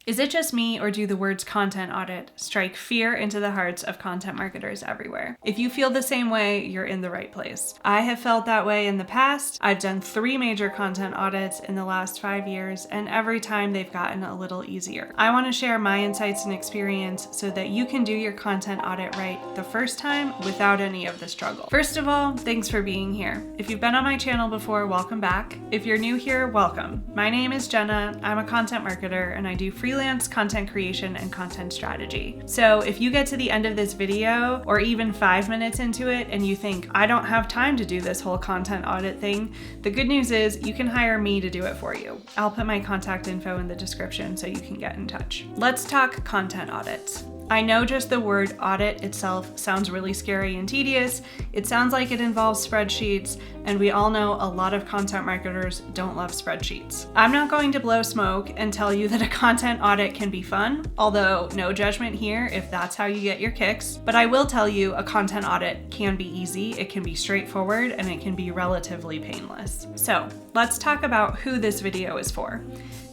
Is it just me, or do the words content audit strike fear into the hearts of content marketers everywhere? If you feel the same way, you're in the right place. I have felt that way in the past. I've done 3 major content audits in the last 5 years, and every time they've gotten a little easier. I want to share my insights and experience so that you can do your content audit right the first time without any of the struggle. First of all, thanks for being here. If you've been on my channel before, welcome back. If you're new here, welcome. My name is Jenna. I'm a content marketer, and I do freelance content creation and content strategy. So if you get to the end of this video, or even 5 minutes into it, and you think, I don't have time to do this whole content audit thing, the good news is you can hire me to do it for you. I'll put my contact info in the description so you can get in touch. Let's talk content audits. I know just the word audit itself sounds really scary and tedious. It sounds like it involves spreadsheets, and we all know a lot of content marketers don't love spreadsheets. I'm not going to blow smoke and tell you that a content audit can be fun, although no judgment here if that's how you get your kicks, but I will tell you a content audit can be easy, it can be straightforward, and it can be relatively painless. So let's talk about who this video is for.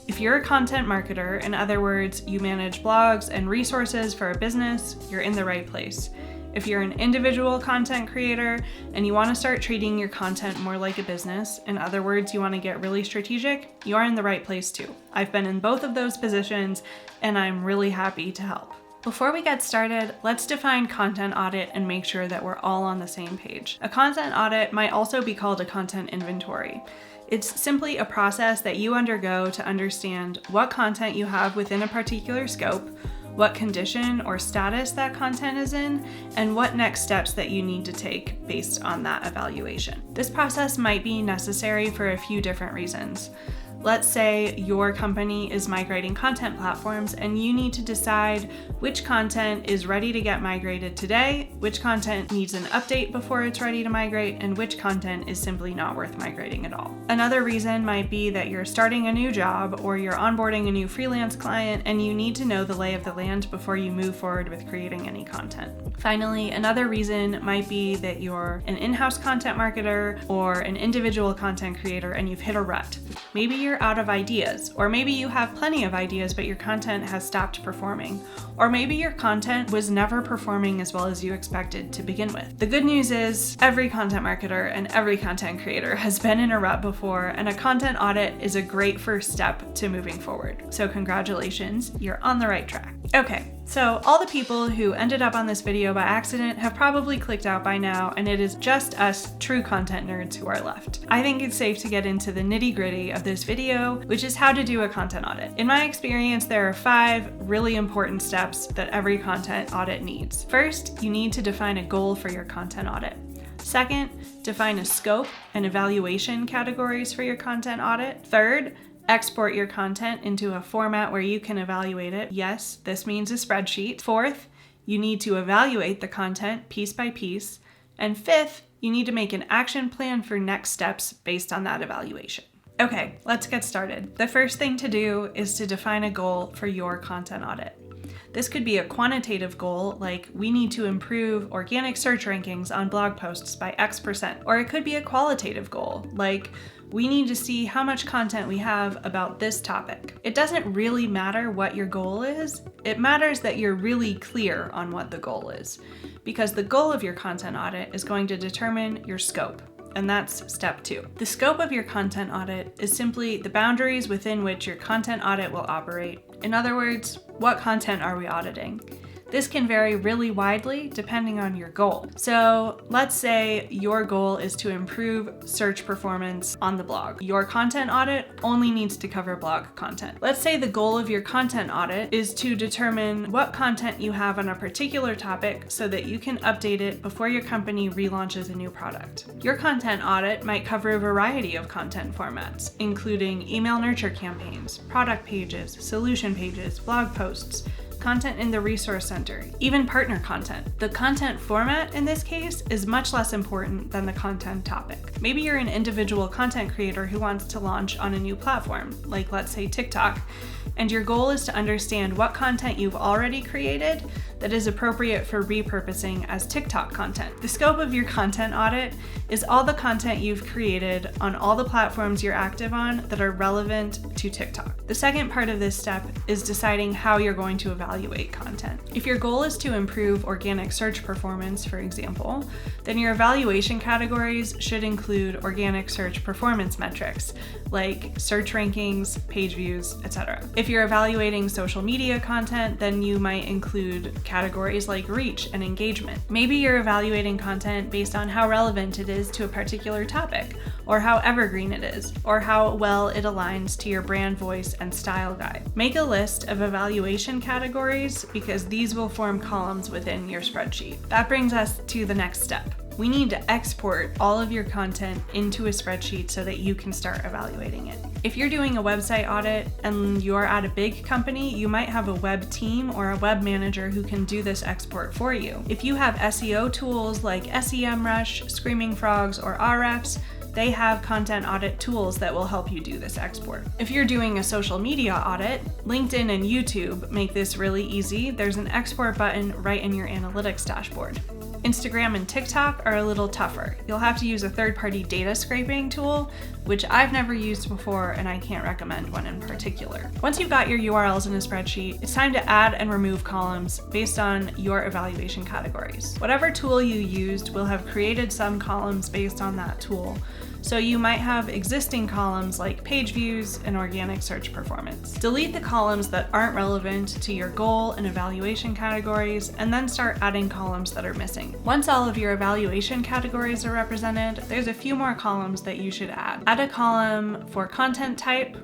If you're a content marketer, in other words, you manage blogs and resources for a business, you're in the right place. If you're an individual content creator and you want to start treating your content more like a business, in other words, you want to get really strategic, you are in the right place too. I've been in both of those positions, and I'm really happy to help. Before we get started, let's define content audit and make sure that we're all on the same page. A content audit might also be called a content inventory. It's simply a process that you undergo to understand what content you have within a particular scope, what condition or status that content is in, and what next steps that you need to take based on that evaluation. This process might be necessary for a few different reasons. Let's say your company is migrating content platforms and you need to decide which content is ready to get migrated today, which content needs an update before it's ready to migrate, and which content is simply not worth migrating at all. Another reason might be that you're starting a new job or you're onboarding a new freelance client and you need to know the lay of the land before you move forward with creating any content. Finally, another reason might be that you're an in-house content marketer or an individual content creator and you've hit a rut. Maybe you're out of ideas, or maybe you have plenty of ideas but your content has stopped performing, or maybe your content was never performing as well as you expected to begin with. The good news is every content marketer and every content creator has been in a rut before, and a content audit is a great first step to moving forward. So congratulations, you're on the right track. Okay, so all the people who ended up on this video by accident have probably clicked out by now, and it is just us true content nerds who are left. I think it's safe to get into the nitty-gritty of this video, which is how to do a content audit. In my experience, there are 5 really important steps that every content audit needs. First, you need to define a goal for your content audit. Second, define a scope and evaluation categories for your content audit. Third, export your content into a format where you can evaluate it. Yes, this means a spreadsheet. Fourth, you need to evaluate the content piece by piece. And fifth, you need to make an action plan for next steps based on that evaluation. Okay, let's get started. The first thing to do is to define a goal for your content audit. This could be a quantitative goal, like we need to improve organic search rankings on blog posts by X%, or it could be a qualitative goal, like we need to see how much content we have about this topic. It doesn't really matter what your goal is, it matters that you're really clear on what the goal is, because the goal of your content audit is going to determine your scope. And that's step 2. The scope of your content audit is simply the boundaries within which your content audit will operate. In other words, what content are we auditing? This can vary really widely depending on your goal. So let's say your goal is to improve search performance on the blog. Your content audit only needs to cover blog content. Let's say the goal of your content audit is to determine what content you have on a particular topic so that you can update it before your company relaunches a new product. Your content audit might cover a variety of content formats, including email nurture campaigns, product pages, solution pages, blog posts, content in the resource center, even partner content. The content format in this case is much less important than the content topic. Maybe you're an individual content creator who wants to launch on a new platform, like let's say TikTok, And your goal is to understand what content you've already created that is appropriate for repurposing as TikTok content. The scope of your content audit is all the content you've created on all the platforms you're active on that are relevant to TikTok. The second part of this step is deciding how you're going to evaluate content. If your goal is to improve organic search performance, for example, then your evaluation categories should include organic search performance metrics like search rankings, page views, etc. If you're evaluating social media content, then you might include categories like reach and engagement. Maybe you're evaluating content based on how relevant it is to a particular topic, or how evergreen it is, or how well it aligns to your brand voice and style guide. Make a list of evaluation categories because these will form columns within your spreadsheet. That brings us to the next step. We need to export all of your content into a spreadsheet so that you can start evaluating it. If you're doing a website audit and you're at a big company, you might have a web team or a web manager who can do this export for you. If you have SEO tools like SEMrush, Screaming Frogs, or Ahrefs, they have content audit tools that will help you do this export. If you're doing a social media audit, LinkedIn and YouTube make this really easy. There's an export button right in your analytics dashboard. Instagram and TikTok are a little tougher. You'll have to use a third-party data scraping tool, which I've never used before and I can't recommend one in particular. Once you've got your URLs in a spreadsheet, it's time to add and remove columns based on your evaluation categories. Whatever tool you used will have created some columns based on that tool. So you might have existing columns like page views and organic search performance. Delete the columns that aren't relevant to your goal and evaluation categories, and then start adding columns that are missing. Once all of your evaluation categories are represented, there's a few more columns that you should add. Add a column for content type,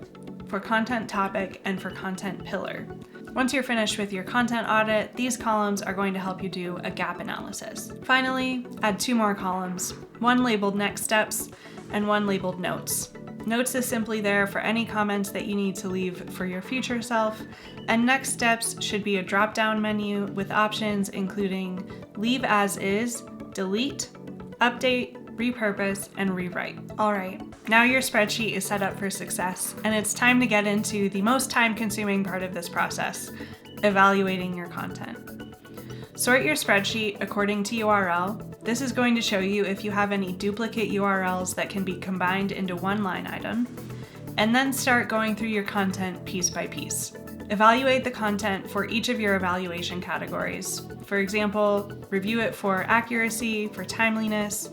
for content topic, and for content pillar. Once you're finished with your content audit, these columns are going to help you do a gap analysis. Finally, add 2 more columns, one labeled next steps and one labeled notes. Notes is simply there for any comments that you need to leave for your future self, and next steps should be a drop-down menu with options including leave as is, delete, update, repurpose, and rewrite. All right, now your spreadsheet is set up for success, and it's time to get into the most time-consuming part of this process, evaluating your content. Sort your spreadsheet according to URL. This is going to show you if you have any duplicate URLs that can be combined into one line item, and then start going through your content piece by piece. Evaluate the content for each of your evaluation categories. For example, review it for accuracy, for timeliness,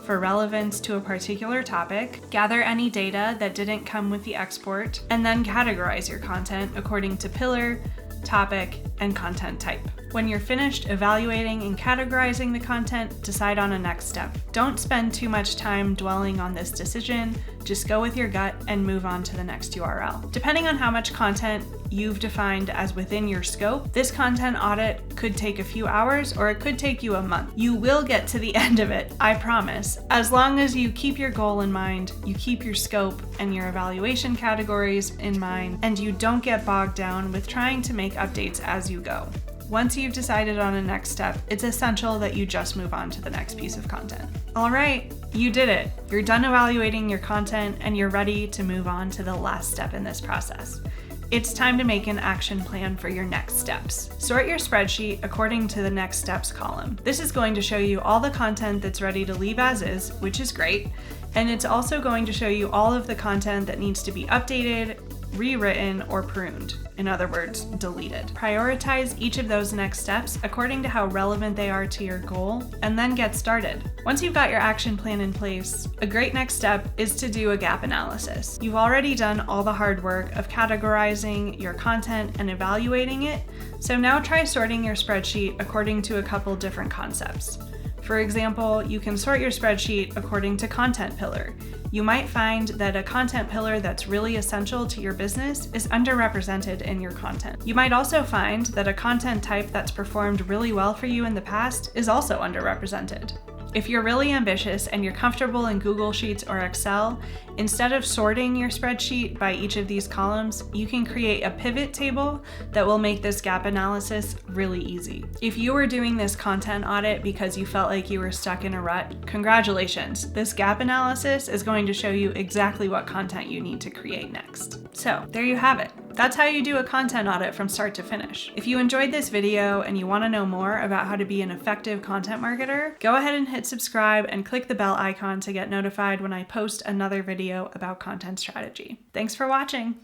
for relevance to a particular topic, gather any data that didn't come with the export, and then categorize your content according to pillar, topic, and content type. When you're finished evaluating and categorizing the content, decide on a next step. Don't spend too much time dwelling on this decision, just go with your gut and move on to the next URL. Depending on how much content you've defined as within your scope, this content audit could take a few hours or it could take you a month. You will get to the end of it, I promise. As long as you keep your goal in mind, you keep your scope and your evaluation categories in mind, and you don't get bogged down with trying to make updates as you go. Once you've decided on a next step, it's essential that you just move on to the next piece of content. All right, you did it. You're done evaluating your content and you're ready to move on to the last step in this process. It's time to make an action plan for your next steps. Sort your spreadsheet according to the next steps column. This is going to show you all the content that's ready to leave as is, which is great, and it's also going to show you all of the content that needs to be updated, rewritten, or pruned. In other words, deleted. Prioritize each of those next steps according to how relevant they are to your goal, and then get started. Once you've got your action plan in place, a great next step is to do a gap analysis. You've already done all the hard work of categorizing your content and evaluating it, so now try sorting your spreadsheet according to a couple different concepts. For example, you can sort your spreadsheet according to content pillar. You might find that a content pillar that's really essential to your business is underrepresented in your content. You might also find that a content type that's performed really well for you in the past is also underrepresented. If you're really ambitious and you're comfortable in Google Sheets or Excel, instead of sorting your spreadsheet by each of these columns, you can create a pivot table that will make this gap analysis really easy. If you were doing this content audit because you felt like you were stuck in a rut, congratulations. This gap analysis is going to show you exactly what content you need to create next. So there you have it. That's how you do a content audit from start to finish. If you enjoyed this video and you want to know more about how to be an effective content marketer, go ahead and hit subscribe and click the bell icon to get notified when I post another video about content strategy. Thanks for watching.